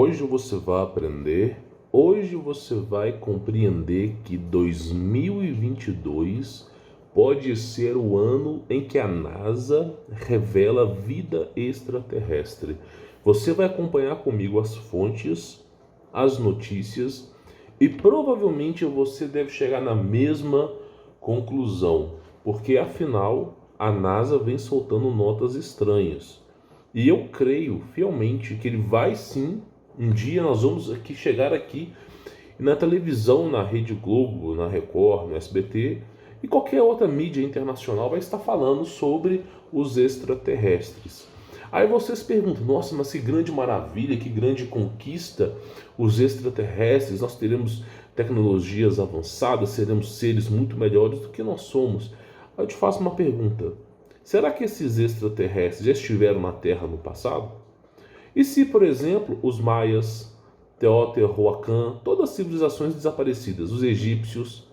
Hoje você vai aprender, hoje você vai compreender que 2022 pode ser o ano em que a NASA revela vida extraterrestre. Você vai acompanhar comigo as fontes, as notícias e provavelmente você deve chegar na mesma conclusão, porque afinal a NASA vem soltando notas estranhas. E eu creio fielmente que ele vai sim. Um dia nós vamos chegar aqui na televisão, na Rede Globo, na Record, no SBT e qualquer outra mídia internacional vai estar falando sobre os extraterrestres. Aí vocês perguntam, nossa, mas que grande maravilha, que grande conquista os extraterrestres, nós teremos tecnologias avançadas, seremos seres muito melhores do que nós somos. Aí eu te faço uma pergunta, será que esses extraterrestres já estiveram na Terra no passado? E se, por exemplo, os maias, Teotihuacan, todas as civilizações desaparecidas, os egípcios,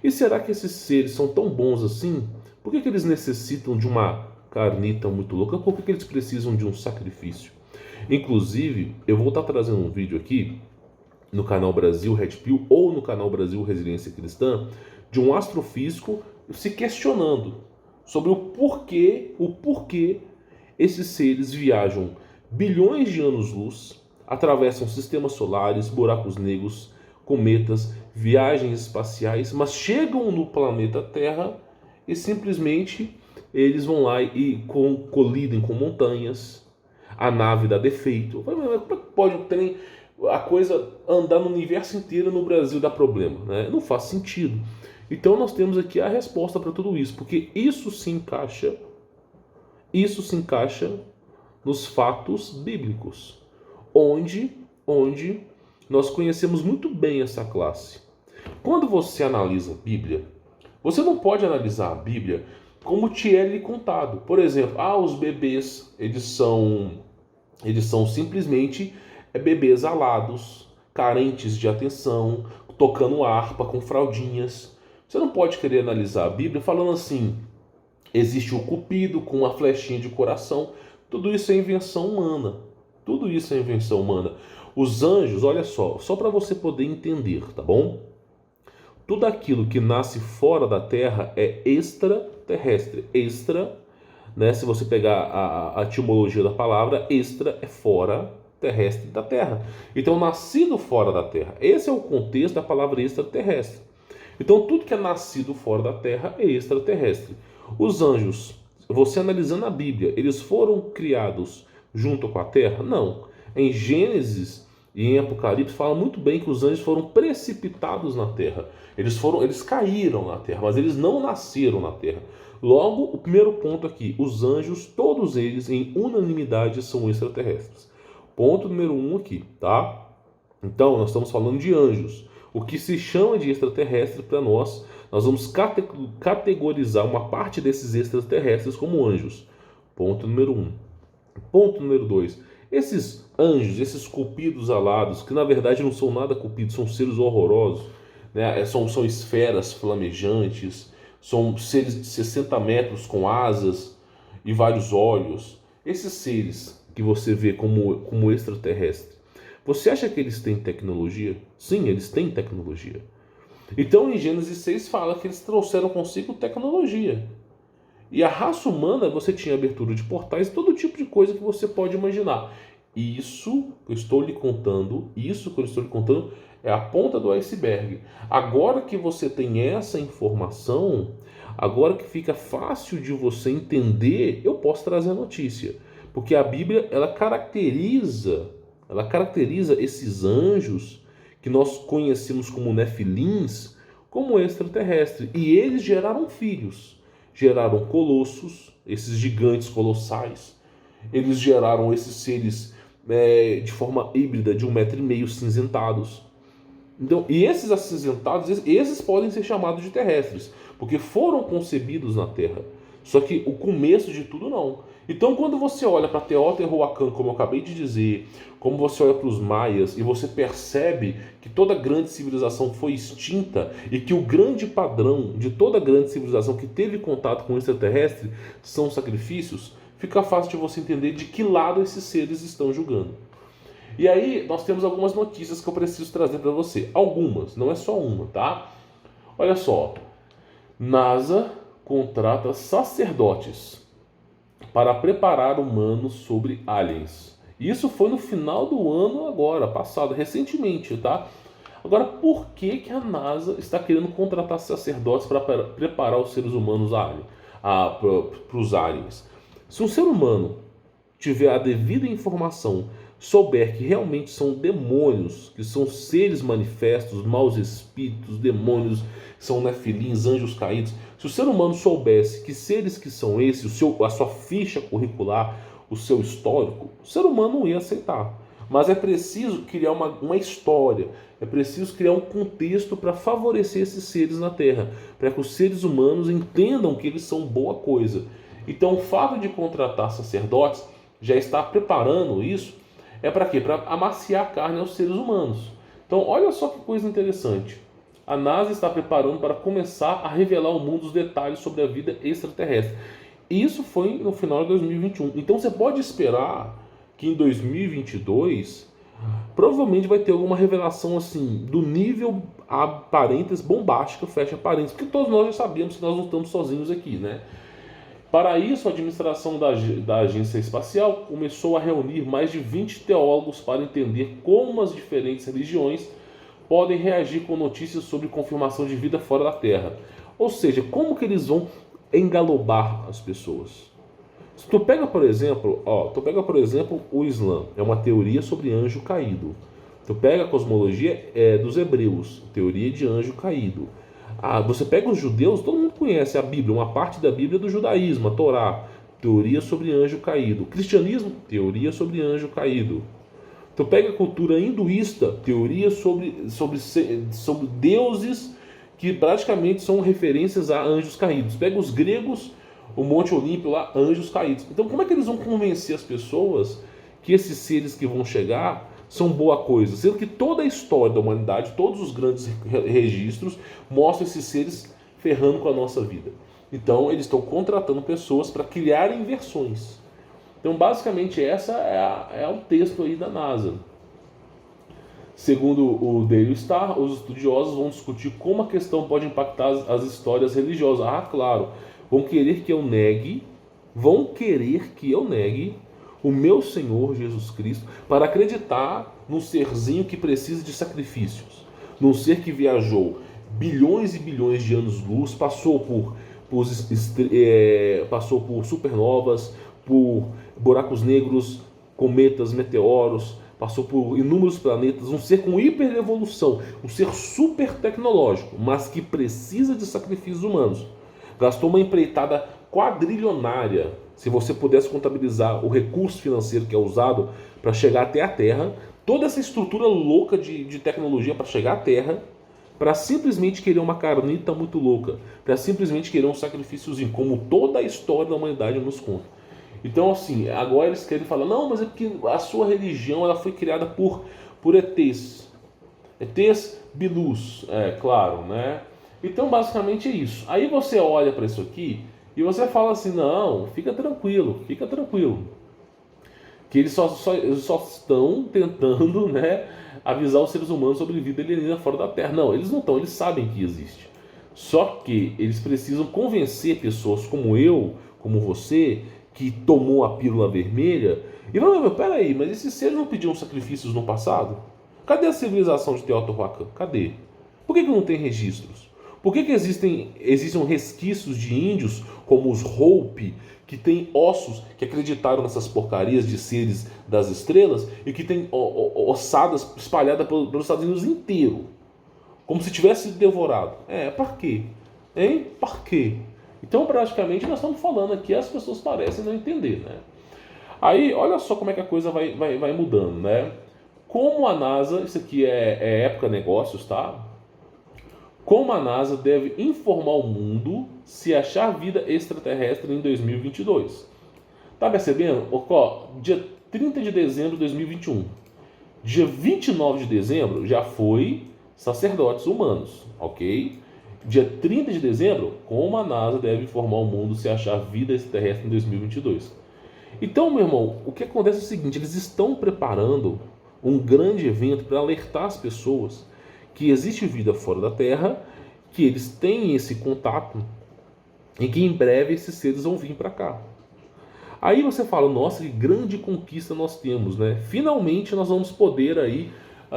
e será que esses seres são tão bons assim? Por que eles necessitam de uma carnita muito louca? Por que eles precisam de um sacrifício? Inclusive, eu vou estar trazendo um vídeo aqui no canal Brasil Red Pill ou no canal Brasil Resiliência Cristã de um astrofísico se questionando sobre o porquê esses seres viajam bilhões de anos-luz, atravessam sistemas solares, buracos negros, cometas, viagens espaciais, mas chegam no planeta Terra e simplesmente eles vão lá e colidem com montanhas, a nave dá defeito. Como é que pode a coisa andar no universo inteiro no Brasil dá problema? Né? Não faz sentido. Então nós temos aqui a resposta para tudo isso, porque isso se encaixa nos fatos bíblicos, onde nós conhecemos muito bem essa classe. Quando você analisa a Bíblia, você não pode analisar a Bíblia como te é lhe contado. Por exemplo, os bebês, eles são simplesmente bebês alados, carentes de atenção, tocando harpa com fraldinhas. Você não pode querer analisar a Bíblia falando assim, existe o cupido com uma flechinha de coração. Tudo isso é invenção humana. Tudo isso é invenção humana. Os anjos, olha só para você poder entender, tá bom? Tudo aquilo que nasce fora da Terra é extraterrestre. Extra, né? Se você pegar a etimologia da palavra, extra é fora, terrestre da Terra. Então, nascido fora da Terra. Esse é o contexto da palavra extraterrestre. Então, tudo que é nascido fora da Terra é extraterrestre. Os anjos, você analisando a Bíblia, eles foram criados junto com a Terra? Não. Em Gênesis e em Apocalipse fala muito bem que os anjos foram precipitados na Terra. Eles caíram na Terra, mas eles não nasceram na Terra. Logo, o primeiro ponto aqui, os anjos, todos eles em unanimidade são extraterrestres. Ponto número 1 aqui, tá? Então, nós estamos falando de anjos. O que se chama de extraterrestre para nós vamos categorizar uma parte desses extraterrestres como anjos. Ponto número 1. Ponto número 2. Esses anjos, esses cupidos alados, que na verdade não são nada cupidos, são seres horrorosos, né? São esferas flamejantes, são seres de 60 metros com asas e vários olhos. Esses seres que você vê como extraterrestre, você acha que eles têm tecnologia? Sim, eles têm tecnologia. Então, em Gênesis 6 fala que eles trouxeram consigo tecnologia. E a raça humana, você tinha abertura de portais, todo tipo de coisa que você pode imaginar. Isso que eu estou lhe contando é a ponta do iceberg. Agora que você tem essa informação, agora que fica fácil de você entender, eu posso trazer a notícia. Porque a Bíblia, ela caracteriza esses anjos que nós conhecemos como nefilins, como extraterrestres. E eles geraram filhos, geraram colossos, esses gigantes colossais. Eles geraram esses seres de forma híbrida, de 1,5 m, cinzentados. Então, e esses acinzentados, esses podem ser chamados de terrestres, porque foram concebidos na Terra. Só que o começo de tudo não. Então, quando você olha para Teotihuacan, como eu acabei de dizer, como você olha para os maias e você percebe que toda grande civilização foi extinta e que o grande padrão de toda grande civilização que teve contato com o extraterrestre são sacrifícios, fica fácil de você entender de que lado esses seres estão julgando. E aí nós temos algumas notícias que eu preciso trazer para você. Algumas, não é só uma, tá? Olha só, NASA contrata sacerdotes para preparar humanos sobre aliens. Isso foi no final do ano agora, passado, recentemente, tá? Agora, por que a NASA está querendo contratar sacerdotes para preparar os seres humanos para os aliens? Se um ser humano tiver a devida informação, souber que realmente são demônios, que são seres manifestos, maus espíritos, demônios, são nefilins, anjos caídos, se o ser humano soubesse que seres que são esses, a sua ficha curricular, o seu histórico, o ser humano não ia aceitar. Mas é preciso criar uma história, é preciso criar um contexto para favorecer esses seres na Terra, para que os seres humanos entendam que eles são boa coisa. Então, o fato de contratar sacerdotes já está preparando isso, é para quê? Para amaciar a carne aos seres humanos. Então, olha só que coisa interessante. A NASA está preparando para começar a revelar ao mundo os detalhes sobre a vida extraterrestre. Isso foi no final de 2021. Então, você pode esperar que em 2022 provavelmente vai ter alguma revelação assim do nível, a parênteses, bombástica, fecha parênteses, porque todos nós já sabíamos que nós não estamos sozinhos aqui, né? Para isso, a administração da agência espacial começou a reunir mais de 20 teólogos para entender como as diferentes religiões podem reagir com notícias sobre confirmação de vida fora da Terra. Ou seja, como que eles vão engalobar as pessoas. Se tu pega, por exemplo, o Islã, é uma teoria sobre anjo caído. Tu pega a cosmologia dos hebreus, teoria de anjo caído. Você pega os judeus, todo mundo conhece a Bíblia, uma parte da Bíblia do judaísmo, a Torá, teoria sobre anjo caído. Cristianismo, teoria sobre anjo caído. Tu pega a cultura hinduísta, teoria sobre deuses que praticamente são referências a anjos caídos. Pega os gregos, o Monte Olímpio lá, anjos caídos. Então como é que eles vão convencer as pessoas que esses seres que vão chegar são boa coisa? Sendo que toda a história da humanidade, todos os grandes registros mostram esses seres ferrando com a nossa vida. Então eles estão contratando pessoas para criarem versões. Então basicamente essa é o texto aí da NASA. Segundo o Daily Star, os estudiosos vão discutir como a questão pode impactar as histórias religiosas. Claro, vão querer que eu negue o meu Senhor Jesus Cristo para acreditar num serzinho que precisa de sacrifícios, num ser que viajou bilhões e bilhões de anos-luz, passou por supernovas, por buracos negros, cometas, meteoros, passou por inúmeros planetas, um ser com hiperevolução, um ser super tecnológico, mas que precisa de sacrifícios humanos. Gastou uma empreitada quadrilionária, se você pudesse contabilizar o recurso financeiro que é usado para chegar até a Terra, toda essa estrutura louca de tecnologia para chegar à Terra, para simplesmente querer uma carnita muito louca, para simplesmente querer um sacrifíciozinho, como toda a história da humanidade nos conta. Então, assim, agora eles querem falar, não, mas é porque a sua religião ela foi criada por ETs. ETs bilus, claro, né? Então, basicamente é isso. Aí você olha para isso aqui e você fala assim, não, fica tranquilo. Que eles só estão tentando, né, avisar os seres humanos sobre vida alienígena fora da Terra. Não, eles não estão, eles sabem que existe. Só que eles precisam convencer pessoas como eu, como você, que tomou a pílula vermelha, e não, peraí, mas esses seres não pediam sacrifícios no passado? Cadê a civilização de Teotihuacan? Cadê? Por que não tem registros? Por que existem resquícios de índios, como os Hopi, que têm ossos, que acreditaram nessas porcarias de seres das estrelas, e que têm ossadas espalhadas pelos Estados Unidos inteiro? Como se tivesse sido devorado. Para quê? Hein? Para quê? Então, praticamente, nós estamos falando aqui, as pessoas parecem não entender, né? Aí, olha só como é que a coisa vai mudando, né? Como a NASA, isso aqui é época negócios, tá? Como a NASA deve informar o mundo se achar vida extraterrestre em 2022. Tá percebendo? Dia 30 de dezembro de 2021. Dia 29 de dezembro já foi sacerdotes humanos, ok? Dia 30 de dezembro, como a NASA deve informar o mundo se achar vida extraterrestre em 2022. Então, meu irmão, o que acontece é o seguinte, eles estão preparando um grande evento para alertar as pessoas que existe vida fora da Terra, que eles têm esse contato e que em breve esses seres vão vir para cá. Aí você fala, nossa, que grande conquista nós temos, né? Finalmente nós vamos poder aí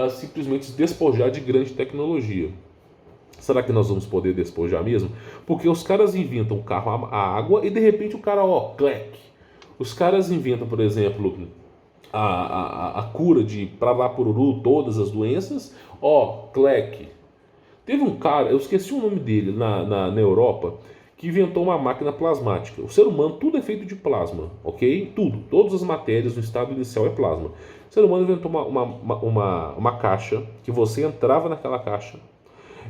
simplesmente despojar de grande tecnologia. Será que nós vamos poder despojar mesmo? Porque os caras inventam o carro a água e de repente o cara, ó, clec. Os caras inventam, por exemplo, a cura de Pararapururu, todas as doenças, ó, clec. Teve um cara, eu esqueci o nome dele, na Europa, que inventou uma máquina plasmática. O ser humano, tudo é feito de plasma, ok? Tudo, todas as matérias no estado inicial é plasma. O ser humano inventou uma caixa, que você entrava naquela caixa,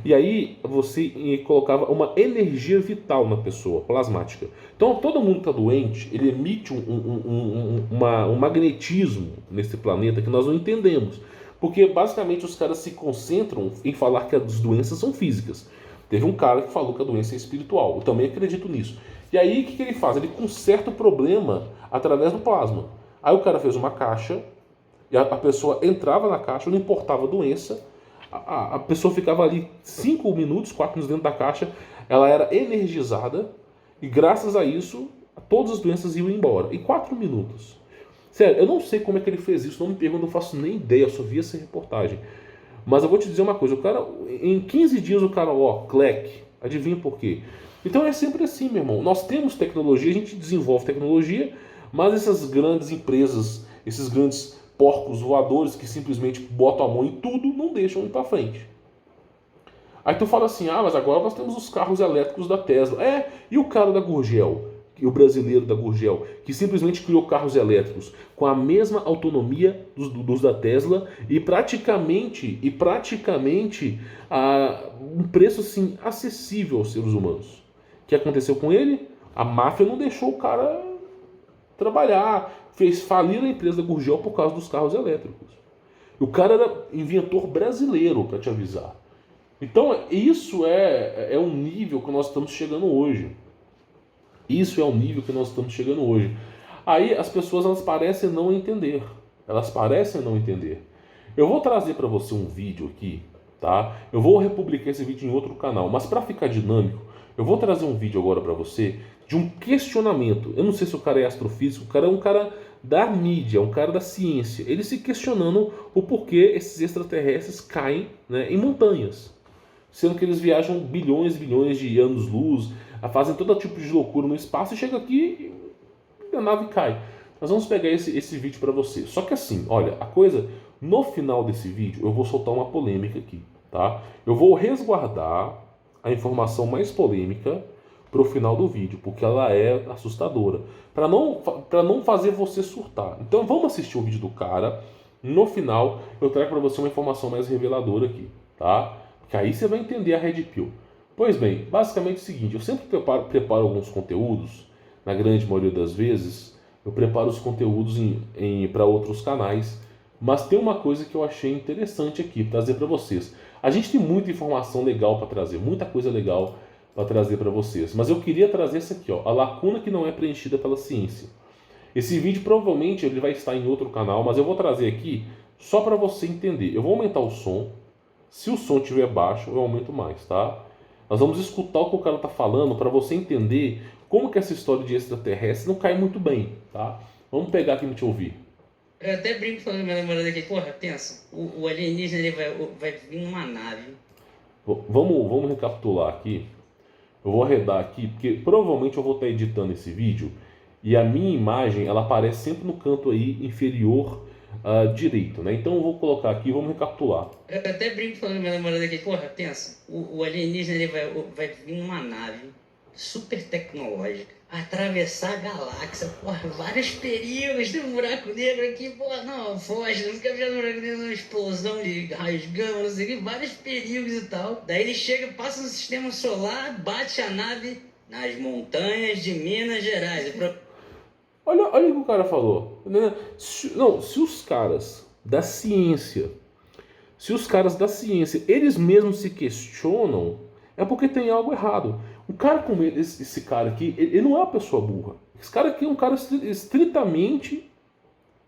e aí você colocava uma energia vital na pessoa, plasmática. Então todo mundo que está doente, ele emite um magnetismo nesse planeta que nós não entendemos. Porque basicamente os caras se concentram em falar que as doenças são físicas. Teve um cara que falou que a doença é espiritual. Eu também acredito nisso. E aí o que ele faz? Ele conserta o problema através do plasma. Aí o cara fez uma caixa, e a pessoa entrava na caixa, não importava a doença, a pessoa ficava ali 5 minutos, 4 minutos dentro da caixa, ela era energizada, e graças a isso, todas as doenças iam embora. Em 4 minutos. Sério, eu não sei como é que ele fez isso, não me pergunto, não faço nem ideia, eu só vi essa reportagem. Mas eu vou te dizer uma coisa, o cara, em 15 dias o cara, ó, clec, adivinha por quê? Então é sempre assim, meu irmão. Nós temos tecnologia, a gente desenvolve tecnologia, mas essas grandes empresas, esses grandes porcos voadores que simplesmente botam a mão em tudo, não deixam ir para frente. Aí tu fala assim, mas agora nós temos os carros elétricos da Tesla. E o cara da Gurgel, o brasileiro da Gurgel, que simplesmente criou carros elétricos com a mesma autonomia dos da Tesla e praticamente um preço assim acessível aos seres humanos. O que aconteceu com ele? A máfia não deixou o cara trabalhar, fez falir a empresa da Gurgel por causa dos carros elétricos. O cara era inventor brasileiro, para te avisar. Então isso é um nível que nós estamos chegando hoje. Isso é o nível que nós estamos chegando hoje. Aí as pessoas elas parecem não entender. Elas parecem não entender. Eu vou trazer para você um vídeo aqui, tá? Eu vou republicar esse vídeo em outro canal, mas para ficar dinâmico, eu vou trazer um vídeo agora para você de um questionamento. Eu não sei se o cara é astrofísico, o cara é um cara da mídia, um cara da ciência. Ele se questionando o porquê esses extraterrestres caem, né, em montanhas. Sendo que eles viajam bilhões e bilhões de anos-luz, fazem todo tipo de loucura no espaço e chega aqui e a nave cai. Nós vamos pegar esse vídeo para você. Só que assim, olha, a coisa, no final desse vídeo eu vou soltar uma polêmica aqui, tá? Eu vou resguardar a informação mais polêmica para o final do vídeo, porque ela é assustadora, para não fazer você surtar. Então vamos assistir o vídeo do cara. No final eu trago para você uma informação mais reveladora aqui, tá? Que aí você vai entender a Red Pill. Pois bem, basicamente é o seguinte, eu sempre preparo alguns conteúdos, na grande maioria das vezes, eu preparo os conteúdos para outros canais, mas tem uma coisa que eu achei interessante aqui, trazer para vocês. A gente tem muita informação legal para trazer, muita coisa legal para trazer para vocês, mas eu queria trazer essa aqui, ó, a lacuna que não é preenchida pela ciência. Esse vídeo provavelmente ele vai estar em outro canal, mas eu vou trazer aqui só para você entender. Eu vou aumentar o som. Se o som estiver baixo, eu aumento mais, tá? Nós vamos escutar o que o cara está falando para você entender como que essa história de extraterrestre não cai muito bem, tá? Vamos pegar aqui e te ouvir. Eu até brinco falando com minha namorada aqui, porra, pensa, o alienígena ele vai vir numa nave. Vamos recapitular aqui. Eu vou arredar aqui, porque provavelmente eu vou estar editando esse vídeo e a minha imagem ela aparece sempre no canto aí inferior direito, né? Então eu vou colocar aqui, vamos recapitular. Eu até brinco falando com minha namorada aqui, porra, pensa, o alienígena ele vai vir numa nave super tecnológica, atravessar a galáxia, porra, vários perigos, tem um buraco negro aqui, porra, não, foge, não quer ver um buraco negro, uma explosão de raios gama, não sei o que, vários perigos e tal. Daí ele chega, passa no sistema solar, bate a nave nas montanhas de Minas Gerais. Olha o que o cara falou. Se os caras da ciência, eles mesmos se questionam, é porque tem algo errado. Um cara como esse cara aqui, ele não é uma pessoa burra. Esse cara aqui é um cara estritamente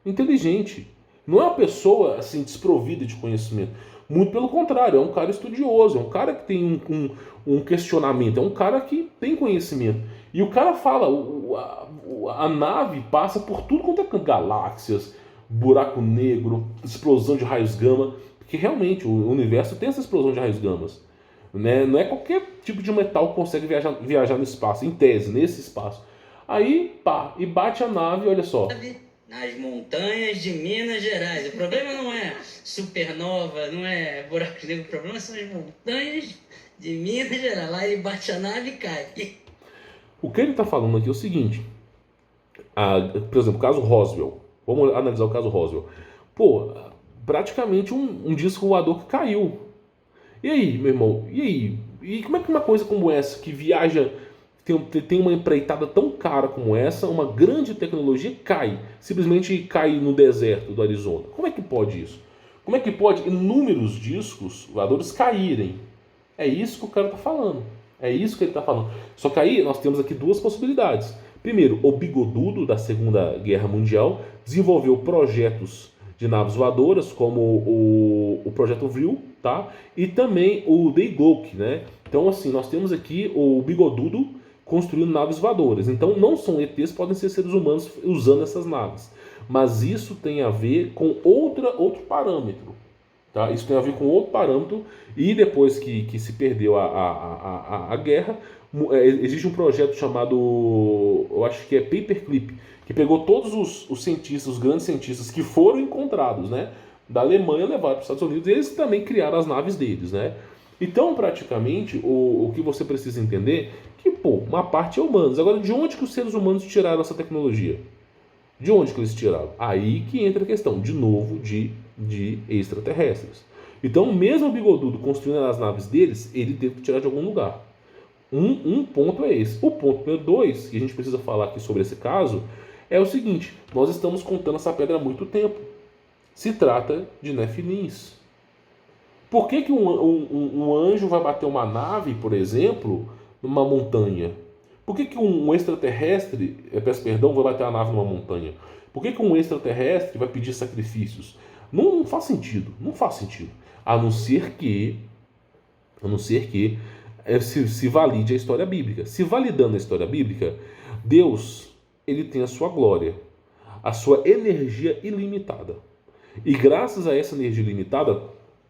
inteligente. Não é uma pessoa assim desprovida de conhecimento. Muito pelo contrário, é um cara estudioso, é um cara que tem um questionamento, é um cara que tem conhecimento. E o cara fala, a nave passa por tudo quanto é canto, galáxias, buraco negro, explosão de raios gama, porque realmente o universo tem essa explosão de raios gamas. Né? Não é qualquer tipo de metal que consegue viajar no espaço, em tese, nesse espaço. Aí, pá, e bate a nave, olha só. Nas montanhas de Minas Gerais. O problema não é supernova, não é buraco negro, o problema são as montanhas de Minas Gerais. Lá ele bate a nave e cai. O que ele está falando aqui é o seguinte, por exemplo, o caso Roswell. Vamos analisar o caso Roswell. Pô, praticamente um disco voador que caiu. E aí, meu irmão? E aí? E como é que uma coisa como essa, que viaja, tem uma empreitada tão cara como essa, uma grande tecnologia, cai? Simplesmente cai no deserto do Arizona. Como é que pode isso? Como é que pode inúmeros discos voadores caírem? É isso que o cara está falando. É isso que ele está falando. Só que aí nós temos aqui duas possibilidades. Primeiro, o Bigodudo da Segunda Guerra Mundial desenvolveu projetos de naves voadoras, como o Projeto Vril, tá? E também o Daygloak, né? Então, assim, nós temos aqui o Bigodudo construindo naves voadoras. Então, não são ETs, podem ser seres humanos usando essas naves. Mas isso tem a ver com outro parâmetro. Tá? Isso tem a ver com outro parâmetro. E depois que se perdeu a guerra, existe um projeto chamado, eu acho que é Paperclip, que pegou todos os cientistas, os grandes cientistas que foram encontrados, né, da Alemanha, levaram para os Estados Unidos, e eles também criaram as naves deles, né? Então, praticamente, o que você precisa entender é que, pô, uma parte é humanos. Agora, de onde que os seres humanos tiraram essa tecnologia? De onde que eles tiraram? Aí que entra a questão, de novo, de extraterrestres. Então, mesmo o Bigodudo construindo as naves deles, ele teve que tirar de algum lugar. Um ponto é esse. O ponto número 2, que a gente precisa falar aqui sobre esse caso, é o seguinte: nós estamos contando essa pedra há muito tempo. Se trata de Nefilins. Por que um anjo vai bater uma nave, por exemplo, numa montanha? Por que um extraterrestre, peço perdão, vai bater a nave numa montanha? Por que um extraterrestre vai pedir sacrifícios? Não faz sentido, não faz sentido. A não ser que se valide a história bíblica. Se validando a história bíblica, Deus, ele tem a sua glória, a sua energia ilimitada. E graças a essa energia ilimitada,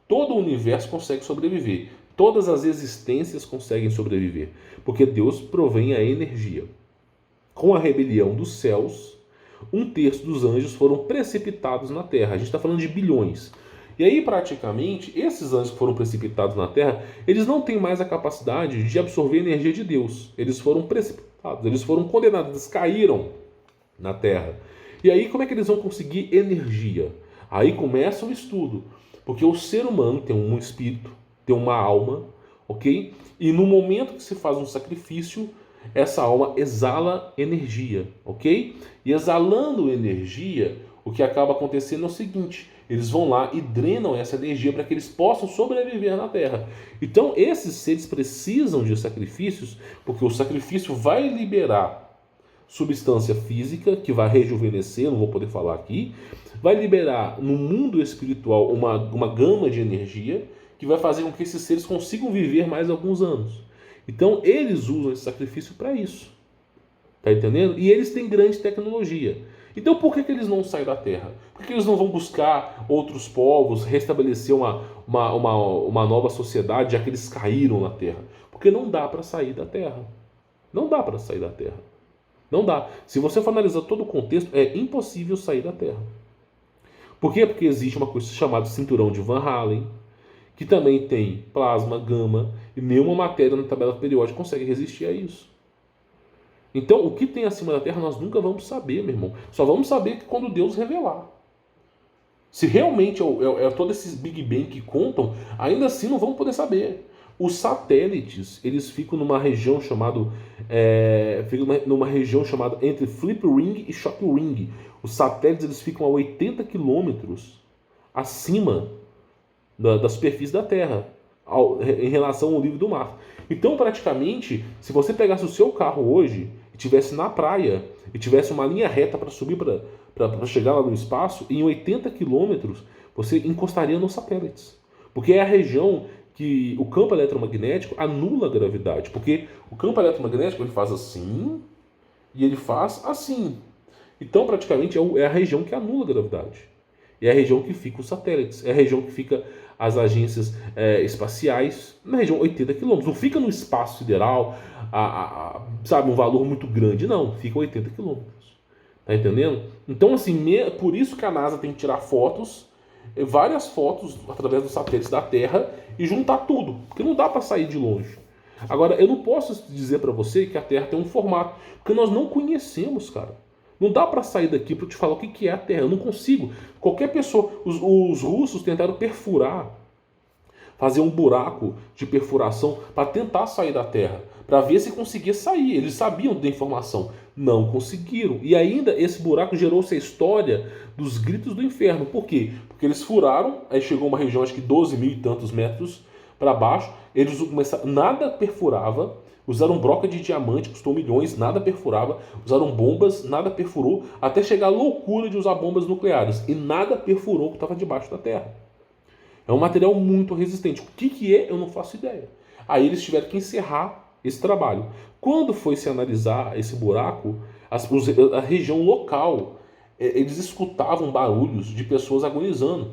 todo o universo consegue sobreviver. Todas as existências conseguem sobreviver, porque Deus provém a energia. Com a rebelião dos céus, 1/3 dos anjos foram precipitados na terra. A gente está falando de bilhões. E aí, praticamente, esses anjos que foram precipitados na terra, eles não têm mais a capacidade de absorver a energia de Deus. Eles foram precipitados, eles foram condenados, eles caíram na terra. E aí, como é que eles vão conseguir energia? Aí começa o estudo, porque o ser humano tem um espírito, tem uma alma, ok? E no momento que se faz um sacrifício, essa alma exala energia, ok? E exalando energia, o que acaba acontecendo é o seguinte: eles vão lá e drenam essa energia para que eles possam sobreviver na Terra. Então, esses seres precisam de sacrifícios, porque o sacrifício vai liberar substância física, que vai rejuvenescer, não vou poder falar aqui, vai liberar no mundo espiritual uma gama de energia, que vai fazer com que esses seres consigam viver mais alguns anos. Então, eles usam esse sacrifício para isso. Tá entendendo? E eles têm grande tecnologia. Então, por que eles não saem da Terra? Por que eles não vão buscar outros povos, restabelecer uma nova sociedade, já que eles caíram na Terra? Porque não dá para sair da Terra. Não dá para sair da Terra. Não dá. Se você for analisar todo o contexto, é impossível sair da Terra. Por quê? Porque existe uma coisa chamada cinturão de Van Allen, que também tem plasma, gama, e nenhuma matéria na tabela periódica consegue resistir a isso. Então, o que tem acima da Terra nós nunca vamos saber, meu irmão. Só vamos saber que quando Deus revelar. Se realmente é todo esse Big Bang que contam, ainda assim não vamos poder saber. Os satélites, eles ficam numa região chamada entre Flip Ring e Shock Ring. Os satélites, eles ficam a 80 quilômetros acima da superfície da Terra, em relação ao nível do mar. Então, praticamente, se você pegasse o seu carro hoje e tivesse na praia e tivesse uma linha reta para subir para para chegar lá no espaço, em 80 quilômetros você encostaria nos satélites. Porque é a região que o campo eletromagnético anula a gravidade. Porque o campo eletromagnético ele faz assim e ele faz assim. Então, praticamente, é a região que anula a gravidade. É a região que fica os satélites. É a região que fica as agências espaciais, na região 80 quilômetros. Não fica no espaço sideral, sabe, um valor muito grande. Não, fica 80 quilômetros. Tá entendendo? Então, assim, por isso que a NASA tem que tirar fotos, várias fotos, através dos satélites da Terra, e juntar tudo. Porque não dá para sair de longe. Agora, eu não posso dizer para você que a Terra tem um formato, porque nós não conhecemos, cara. Não dá para sair daqui para te falar o que é a Terra. Eu não consigo. Qualquer pessoa... Os russos tentaram perfurar, fazer um buraco de perfuração para tentar sair da Terra, para ver se conseguia sair. Eles sabiam da informação. Não conseguiram. E ainda esse buraco gerou-se a história dos gritos do inferno. Por quê? Porque eles furaram, aí chegou uma região, acho que 12 mil e tantos metros para baixo. Eles começaram, nada perfurava. Usaram broca de diamante, custou milhões, nada perfurava. Usaram bombas, nada perfurou. Até chegar a loucura de usar bombas nucleares. E nada perfurou o que estava debaixo da Terra. É um material muito resistente. O que é, eu não faço ideia. Aí eles tiveram que encerrar esse trabalho. Quando foi se analisar esse buraco, a região local, eles escutavam barulhos de pessoas agonizando.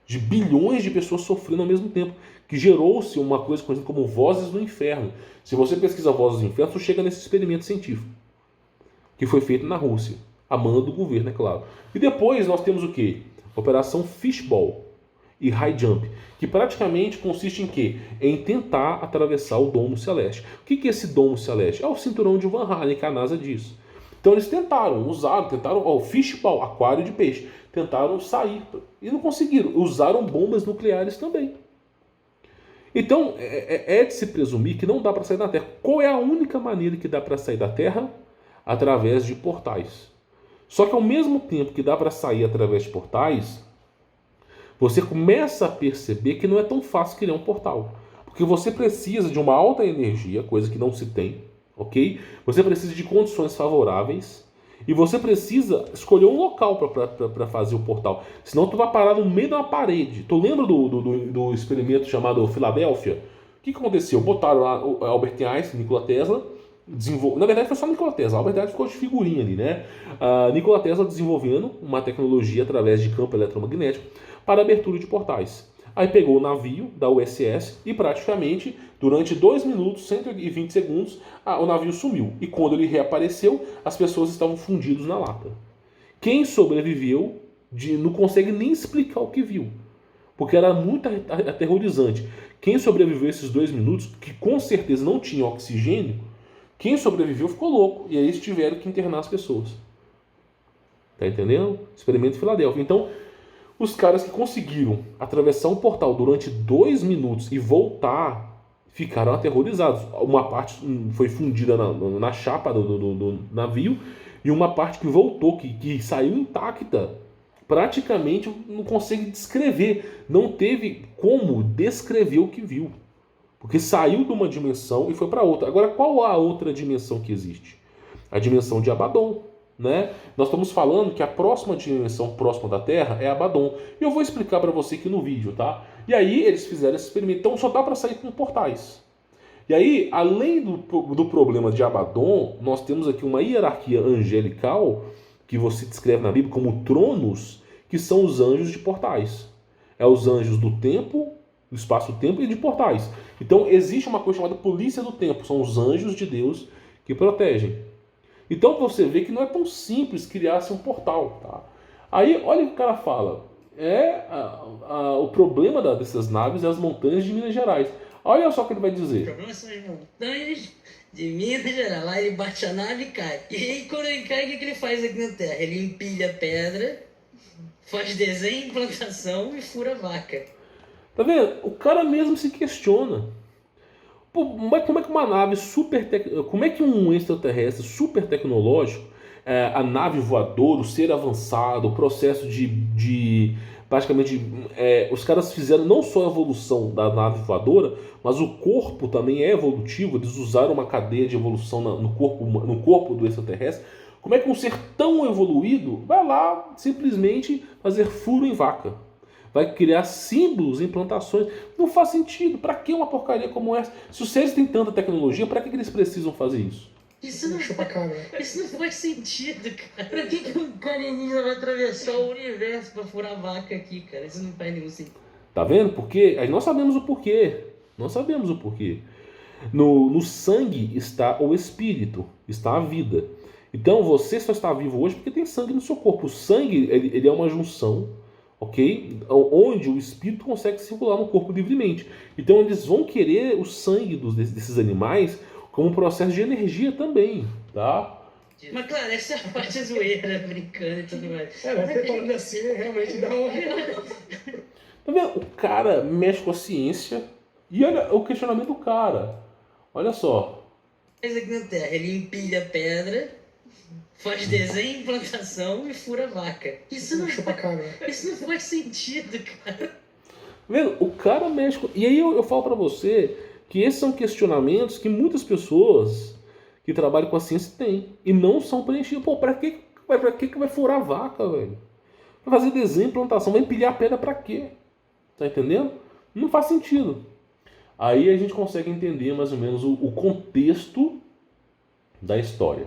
De bilhões de pessoas sofrendo ao mesmo tempo, que gerou-se uma coisa conhecida como vozes do inferno. Se você pesquisa vozes do inferno, você chega nesse experimento científico, que foi feito na Rússia, a mando do governo, é claro. E depois nós temos o quê? Operação Fishball e High Jump, que praticamente consiste em quê? Em tentar atravessar o domo celeste. O que é esse domo celeste? É o cinturão de Van Allen, que a NASA diz. Então eles tentaram, fishball, aquário de peixe. Tentaram sair e não conseguiram. Usaram bombas nucleares também. Então, é de se presumir que não dá para sair da Terra. Qual é a única maneira que dá para sair da Terra? Através de portais. Só que ao mesmo tempo que dá para sair através de portais, você começa a perceber que não é tão fácil criar um portal. Porque você precisa de uma alta energia, coisa que não se tem, ok? Você precisa de condições favoráveis. E você precisa escolher um local para fazer o portal. Senão tu vai parar no meio de uma parede. Tu lembra do experimento chamado Filadélfia? O que aconteceu? Botaram lá o Albert Einstein, Nikola Tesla. Na verdade foi só Nikola Tesla. Albert Einstein ficou de figurinha ali, né? Nikola Tesla desenvolvendo uma tecnologia através de campo eletromagnético para abertura de portais. Aí pegou o navio da USS e praticamente, durante 2 minutos, 120 segundos, o navio sumiu. E quando ele reapareceu, as pessoas estavam fundidas na lata. Quem sobreviveu não consegue nem explicar o que viu. Porque era muito aterrorizante. Quem sobreviveu esses 2 minutos, que com certeza não tinha oxigênio, quem sobreviveu ficou louco. E aí eles tiveram que internar as pessoas. Tá entendendo? Experimento Filadélfia. Então, os caras que conseguiram atravessar um portal durante 2 minutos e voltar ficaram aterrorizados. Uma parte foi fundida na chapa do navio e uma parte que voltou, que saiu intacta, praticamente não consegue descrever. Não teve como descrever o que viu. Porque saiu de uma dimensão e foi para outra. Agora, qual a outra dimensão que existe? A dimensão de Abaddon. Né? Nós estamos falando que a próxima dimensão próxima da Terra é Abaddon. E eu vou explicar para você aqui no vídeo, tá? E aí eles fizeram esse experimento. Então só dá para sair com portais. E aí, além do problema de Abaddon, nós temos aqui uma hierarquia angelical que você descreve na Bíblia como tronos, que são os anjos de portais. É os anjos do tempo, do espaço-tempo e de portais. Então existe uma coisa chamada polícia do tempo. São os anjos de Deus que protegem. Então você vê que não é tão simples criar-se um portal, tá? Aí olha o que o cara fala. O problema dessas naves é as montanhas de Minas Gerais. Olha só o que ele vai dizer. O problema são as montanhas de Minas Gerais. Lá ele bate a nave e cai. E aí quando ele cai, o que ele faz aqui na Terra? Ele empilha pedra, faz desenho, plantação e fura a vaca. Tá vendo? O cara mesmo se questiona. Pô, mas como é que uma nave como é que um extraterrestre super tecnológico, a nave voadora, o ser avançado, o processo praticamente, os caras fizeram não só a evolução da nave voadora, mas o corpo também é evolutivo. Eles usaram uma cadeia de evolução no corpo do extraterrestre. Como é que um ser tão evoluído vai lá simplesmente fazer furo em vaca? Vai criar símbolos, implantações. Não faz sentido. Para que uma porcaria como essa? Se os seres têm tanta tecnologia, para que eles precisam fazer isso? Isso não faz sentido, cara. Pra que um alienígena vai atravessar o universo pra furar vaca aqui, cara? Isso não faz nenhum sentido. Tá vendo? Porque nós sabemos o porquê. Nós sabemos o porquê. No sangue está o espírito, está a vida. Então você só está vivo hoje porque tem sangue no seu corpo. O sangue ele é uma junção, ok? Onde o espírito consegue circular no corpo livremente. Então eles vão querer o sangue desses animais como um processo de energia também, tá? Mas claro, essa é a parte zoeira, brincando e tudo mais. Você falando assim, realmente dá uma... Tá vendo? O cara mexe com a ciência e olha o questionamento do cara. Olha só. Mas aqui na Terra, ele empilha pedra, faz desenho, implantação e fura vaca. Isso não faz sentido, cara. Tá vendo? O cara mexe com... E aí eu falo pra você que esses são questionamentos que muitas pessoas que trabalham com a ciência têm e não são preenchidos. Pô, pra que vai furar vaca, velho? Vai fazer desenho, implantação, vai empilhar pedra pra quê? Tá entendendo? Não faz sentido. Aí a gente consegue entender mais ou menos o contexto da história.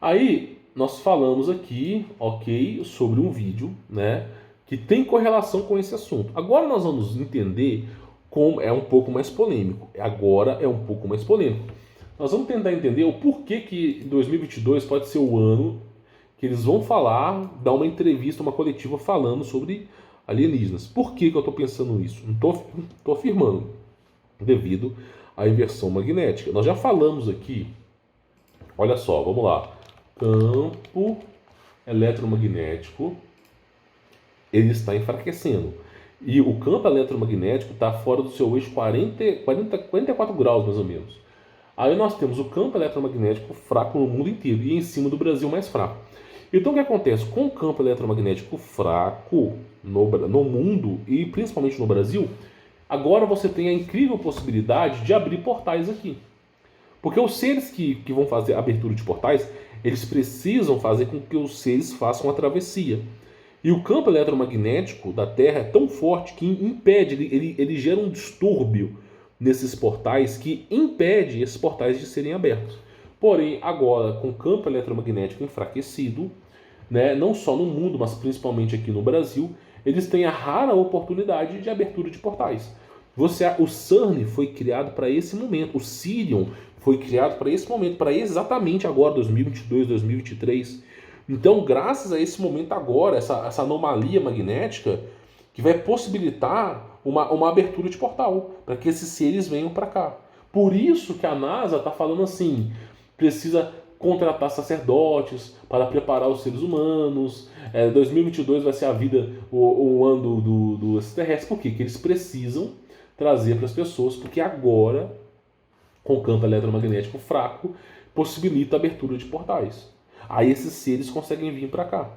Aí nós falamos aqui, ok, sobre um vídeo, né, que tem correlação com esse assunto. Agora nós vamos entender como é um pouco mais polêmico. Agora é um pouco mais polêmico. Nós vamos tentar entender o porquê que 2022 pode ser o ano que eles vão falar, dar uma entrevista, uma coletiva falando sobre alienígenas. Por que eu estou pensando isso? Não estou afirmando. Devido à inversão magnética. Nós já falamos aqui, olha só, vamos lá. Campo eletromagnético, ele está enfraquecendo. E o campo eletromagnético está fora do seu eixo 44 graus, mais ou menos. Aí nós temos o campo eletromagnético fraco no mundo inteiro e em cima do Brasil mais fraco. Então o que acontece? Com o campo eletromagnético fraco no mundo e principalmente no Brasil, agora você tem a incrível possibilidade de abrir portais aqui. Porque os seres que vão fazer a abertura de portais, eles precisam fazer com que os seres façam a travessia. E o campo eletromagnético da Terra é tão forte que impede, ele gera um distúrbio nesses portais que impede esses portais de serem abertos. Porém, agora, com o campo eletromagnético enfraquecido, né, não só no mundo, mas principalmente aqui no Brasil, eles têm a rara oportunidade de abertura de portais. O CERN foi criado para esse momento, o Sirion foi criado para esse momento, para exatamente agora, 2022, 2023. Então, graças a esse momento agora, essa anomalia magnética, que vai possibilitar uma abertura de portal, para que esses seres venham para cá. Por isso que a NASA está falando assim, precisa contratar sacerdotes para preparar os seres humanos. 2022 vai ser o ano do extraterrestre. Por quê? Porque eles precisam trazer para as pessoas, porque agora, com o campo eletromagnético fraco, possibilita a abertura de portais. Aí esses seres conseguem vir para cá.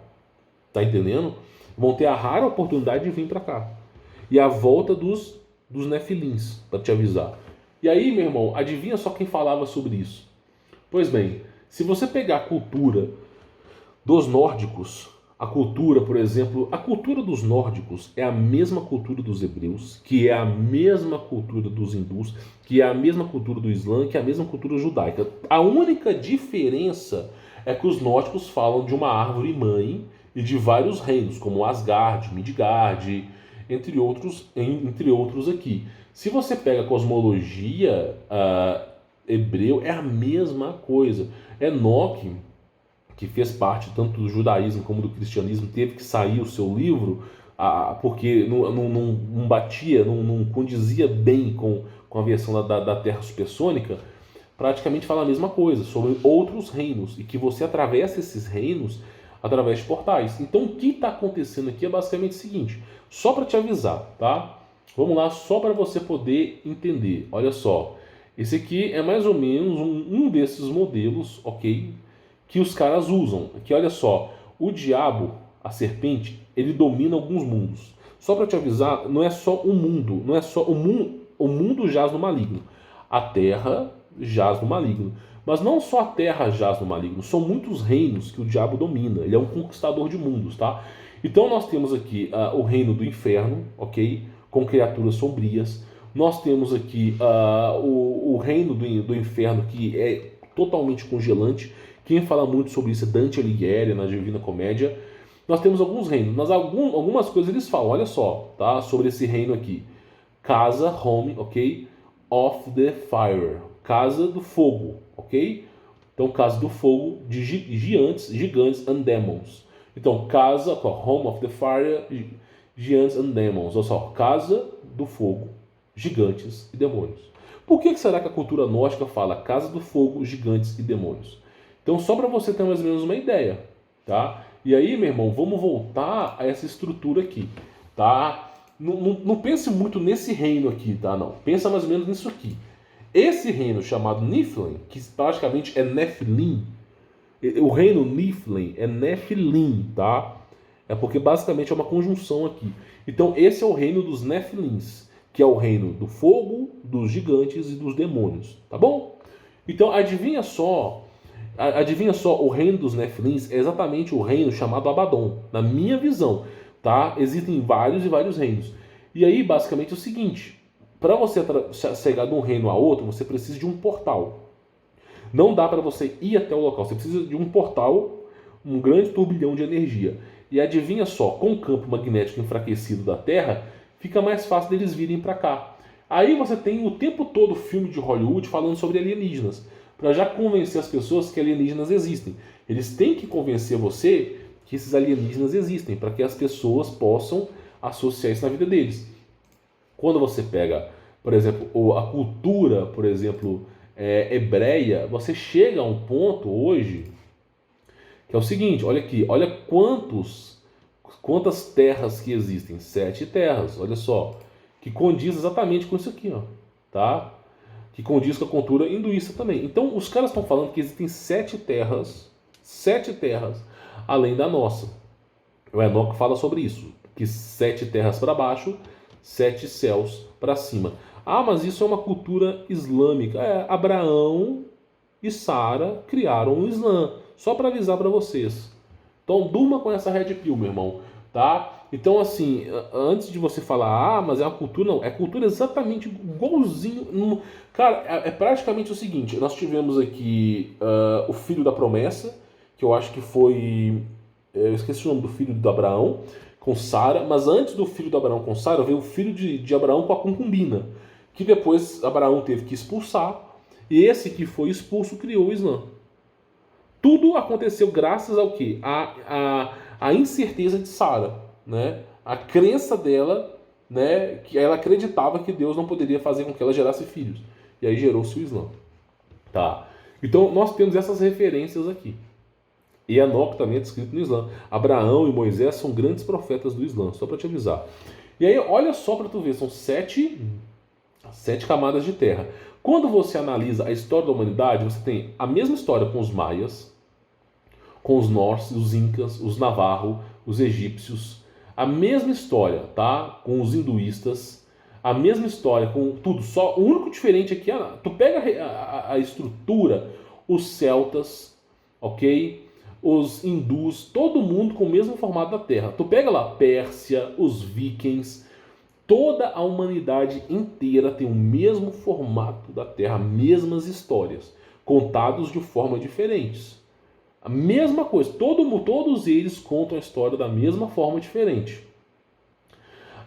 Tá entendendo? Vão ter a rara oportunidade de vir para cá. E a volta dos nefilins, para te avisar. E aí, meu irmão, adivinha só quem falava sobre isso? Pois bem, se você pegar a cultura dos nórdicos, a cultura, por exemplo, a cultura dos nórdicos é a mesma cultura dos hebreus, que é a mesma cultura dos hindus, que é a mesma cultura do Islã, que é a mesma cultura judaica. A única diferença é que os nórdicos falam de uma árvore mãe e de vários reinos, como Asgard, Midgard, entre outros aqui. Se você pega a cosmologia hebreu, é a mesma coisa. Enoque, que fez parte tanto do judaísmo como do cristianismo, teve que sair o seu livro porque não batia, não condizia bem com a versão da Terra supersônica. Praticamente fala a mesma coisa, sobre outros reinos, e que você atravessa esses reinos através de portais. Então o que está acontecendo aqui é basicamente o seguinte, só para te avisar, tá? Vamos lá, só para você poder entender. Olha só, esse aqui é mais ou menos um desses modelos, ok? Que os caras usam. Aqui, olha só, o diabo, a serpente, ele domina alguns mundos. Só para te avisar, não é só um mundo, não é só o mundo jaz no maligno. A Terra jaz no maligno. Mas não só a terra jaz no maligno, são muitos reinos que o diabo domina. Ele é um conquistador de mundos, tá? Então nós temos aqui o reino do inferno, ok? Com criaturas sombrias. Nós temos aqui o reino do inferno, que é totalmente congelante. Quem fala muito sobre isso é Dante Alighieri, na Divina Comédia. Nós temos alguns reinos, mas algumas coisas eles falam, olha só, tá? Sobre esse reino aqui. Casa, home, ok? Of the fire. Casa do fogo, ok? Então, casa do fogo de gigantes and demons. Então, casa, home of the fire, giants and demons. Olha só, casa do fogo, gigantes e demônios. Por que será que a cultura nórdica fala casa do fogo, gigantes e demônios? Então, só para você ter mais ou menos uma ideia, tá? E aí, meu irmão, vamos voltar a essa estrutura aqui, tá? Não pense muito nesse reino aqui, tá? Não, pensa mais ou menos nisso aqui. Esse reino chamado Nephilim, que praticamente é Nephilim, o reino Nephilim é Nephilim, tá? É porque basicamente é uma conjunção aqui. Então esse é o reino dos Nephilims, que é o reino do fogo, dos gigantes e dos demônios, tá bom? Então adivinha só, o reino dos Nephilims é exatamente o reino chamado Abaddon, na minha visão, tá? Existem vários e vários reinos. E aí basicamente é o seguinte, para você chegar de um reino a outro, você precisa de um portal. Não dá para você ir até o local. Você precisa de um portal, um grande turbilhão de energia. E adivinha só, com o campo magnético enfraquecido da Terra, fica mais fácil deles virem para cá. Aí você tem o tempo todo filme de Hollywood falando sobre alienígenas, para já convencer as pessoas que alienígenas existem. Eles têm que convencer você que esses alienígenas existem, para que as pessoas possam associar isso na vida deles. Quando você pega, por exemplo, a cultura, por exemplo, hebreia, você chega a um ponto hoje que é o seguinte, olha aqui, olha quantas terras que existem, 7 terras, olha só, que condiz exatamente com isso aqui, ó, tá? Que condiz com a cultura hinduísta também. Então, os caras estão falando que existem 7 terras, além da nossa. O Enoque fala sobre isso, que 7 terras para baixo, 7 céus para cima. Ah, mas isso é uma cultura islâmica. Abraão e Sara criaram o Islã. Só para avisar para vocês. Então durma com essa red pill, meu irmão. Tá? Então assim, antes de você falar, mas é uma cultura, não. É cultura exatamente igualzinho. Cara, é praticamente o seguinte. Nós tivemos aqui o filho da promessa, que eu acho que foi... Eu esqueci o nome do filho de Abraão, com Sara, mas antes do filho de Abraão com Sara, veio o filho de Abraão com a concubina, que depois Abraão teve que expulsar, e esse que foi expulso criou o Islã. Tudo aconteceu graças ao quê? A incerteza de Sara, né? A crença dela, né? Que ela acreditava que Deus não poderia fazer com que ela gerasse filhos. E aí gerou-se o Islã. Tá? Então nós temos essas referências aqui. E Enoque também é descrito no Islã. Abraão e Moisés são grandes profetas do Islã, só para te avisar. E aí, olha só para tu ver, são 7 camadas de terra. Quando você analisa a história da humanidade, você tem a mesma história com os maias, com os norses, os incas, os navarro, os egípcios. A mesma história, tá? Com os hinduístas. A mesma história com tudo. Só o único diferente aqui é tu pega a estrutura, os celtas, ok? Os hindus, todo mundo com o mesmo formato da Terra. Tu pega lá Pérsia, os vikings, toda a humanidade inteira tem o mesmo formato da Terra, mesmas histórias, contados de forma diferentes. A mesma coisa, todos eles contam a história da mesma forma diferente.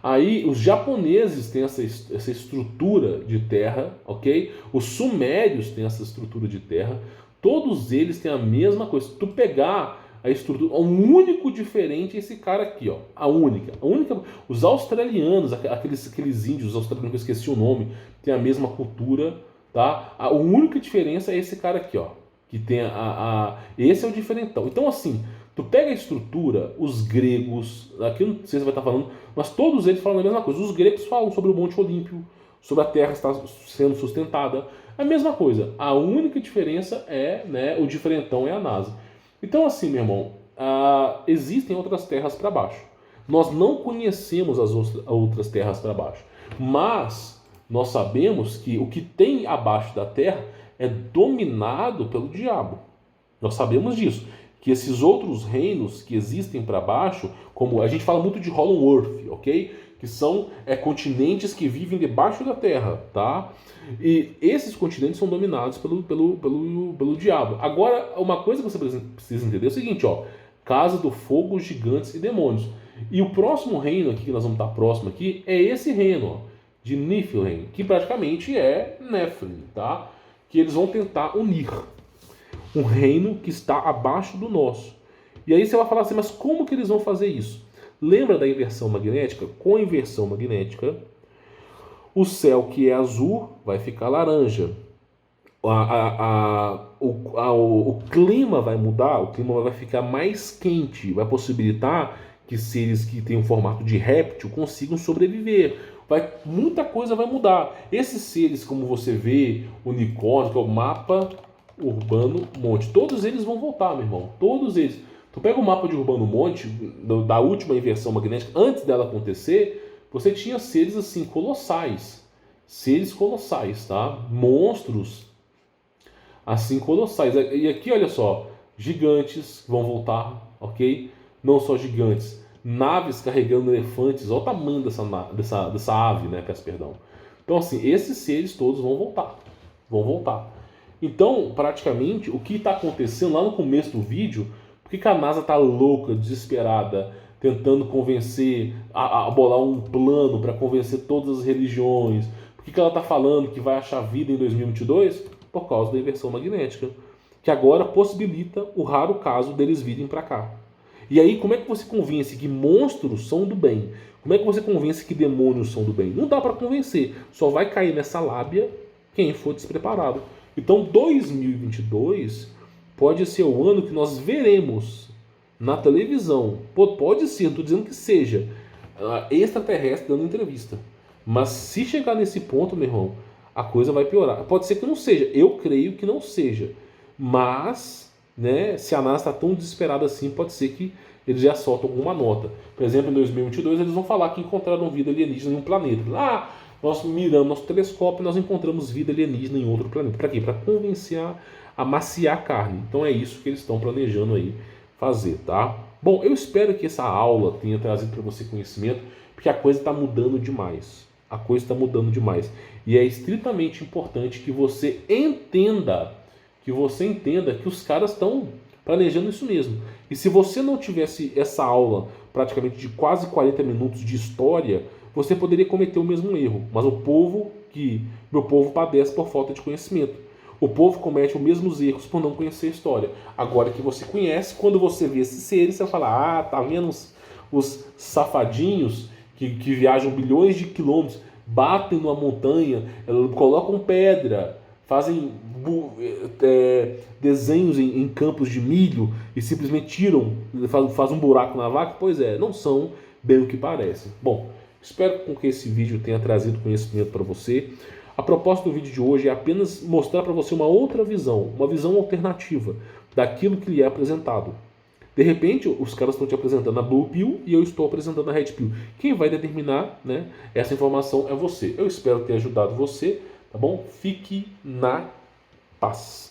Aí os japoneses têm essa estrutura de terra, ok? Os sumérios têm essa estrutura de terra. Todos eles têm a mesma coisa. Se tu pegar a estrutura, o único diferente é esse cara aqui, ó. A única. Os australianos, aqueles índios australianos que eu esqueci o nome, têm a mesma cultura, tá? A única diferença é esse cara aqui, ó. Que tem esse é o diferentão. Então assim, tu pega a estrutura, os gregos, aqui não sei se vai estar falando, mas todos eles falam a mesma coisa. Os gregos falam sobre o Monte Olímpio, sobre a Terra estar sendo sustentada. A mesma coisa. A única diferença é, né, o diferentão é a NASA. Então assim, meu irmão, existem outras terras para baixo. Nós não conhecemos as outras terras para baixo. Mas nós sabemos que o que tem abaixo da Terra é dominado pelo diabo. Nós sabemos disso, que esses outros reinos que existem para baixo, como a gente fala muito de Hollow Earth, ok? Que são continentes que vivem debaixo da terra, tá? E esses continentes são dominados pelo diabo. Agora, uma coisa que você precisa entender é o seguinte, ó. Casa do fogo, gigantes e demônios. E o próximo reino aqui, que nós vamos estar próximo aqui, é esse reino, ó, de Niflheim, que praticamente é Nephilim, tá? Que eles vão tentar unir um reino que está abaixo do nosso. E aí você vai falar assim, mas como que eles vão fazer isso? Lembra da inversão magnética? Com a inversão magnética, o céu que é azul vai ficar laranja. O clima vai mudar, o clima vai ficar mais quente, vai possibilitar que seres que têm um formato de réptil consigam sobreviver. Muita coisa vai mudar. Esses seres, como você vê, unicórnio, que é o mapa Urbano Monte, todos eles vão voltar, meu irmão. Todos eles. Tu pega o mapa de Urbano Monte, da última inversão magnética, antes dela acontecer, você tinha seres assim, colossais. Seres colossais, tá? Monstros assim, colossais. E aqui, olha só, gigantes vão voltar, ok? Não só gigantes, naves carregando elefantes. Olha o tamanho dessa ave, né? Peço perdão. Então, assim, esses seres todos vão voltar. Vão voltar. Então, praticamente, o que está acontecendo lá no começo do vídeo, por que a NASA está louca, desesperada, tentando convencer, a bolar um plano para convencer todas as religiões? Por que ela está falando que vai achar vida em 2022? Por causa da inversão magnética, que agora possibilita o raro caso deles virem para cá. E aí, como é que você convence que monstros são do bem? Como é que você convence que demônios são do bem? Não dá para convencer, só vai cair nessa lábia quem for despreparado. Então, 2022 pode ser o ano que nós veremos na televisão, pode ser, não estou dizendo que seja, extraterrestre dando entrevista. Mas se chegar nesse ponto, meu irmão, a coisa vai piorar. Pode ser que não seja, eu creio que não seja. Mas, né, se a NASA está tão desesperada assim, pode ser que eles já soltam alguma nota. Por exemplo, em 2022 eles vão falar que encontraram vida alienígena em um planeta. Ah, nós miramos nosso telescópio e nós encontramos vida alienígena em outro planeta. Para quê? Para convencer a maciar a carne. Então é isso que eles estão planejando aí fazer, tá? Bom, eu espero que essa aula tenha trazido para você conhecimento, porque a coisa está mudando demais. A coisa está mudando demais. E é estritamente importante que você entenda que os caras estão planejando isso mesmo. E se você não tivesse essa aula praticamente de quase 40 minutos de história, você poderia cometer o mesmo erro. Mas meu povo padece por falta de conhecimento. O povo comete os mesmos erros por não conhecer a história. Agora que você conhece, quando você vê esses seres, você vai falar, tá vendo os safadinhos que viajam bilhões de quilômetros, batem numa montanha, colocam pedra, fazem desenhos em campos de milho e simplesmente tiram, faz um buraco na vaca? Pois é, não são bem o que parecem. Bom, espero que esse vídeo tenha trazido conhecimento para você. A proposta do vídeo de hoje é apenas mostrar para você uma outra visão, uma visão alternativa daquilo que lhe é apresentado. De repente, os caras estão te apresentando a Blue Pill e eu estou apresentando a Red Pill. Quem vai determinar, né, essa informação é você. Eu espero ter ajudado você, tá bom? Fique na paz.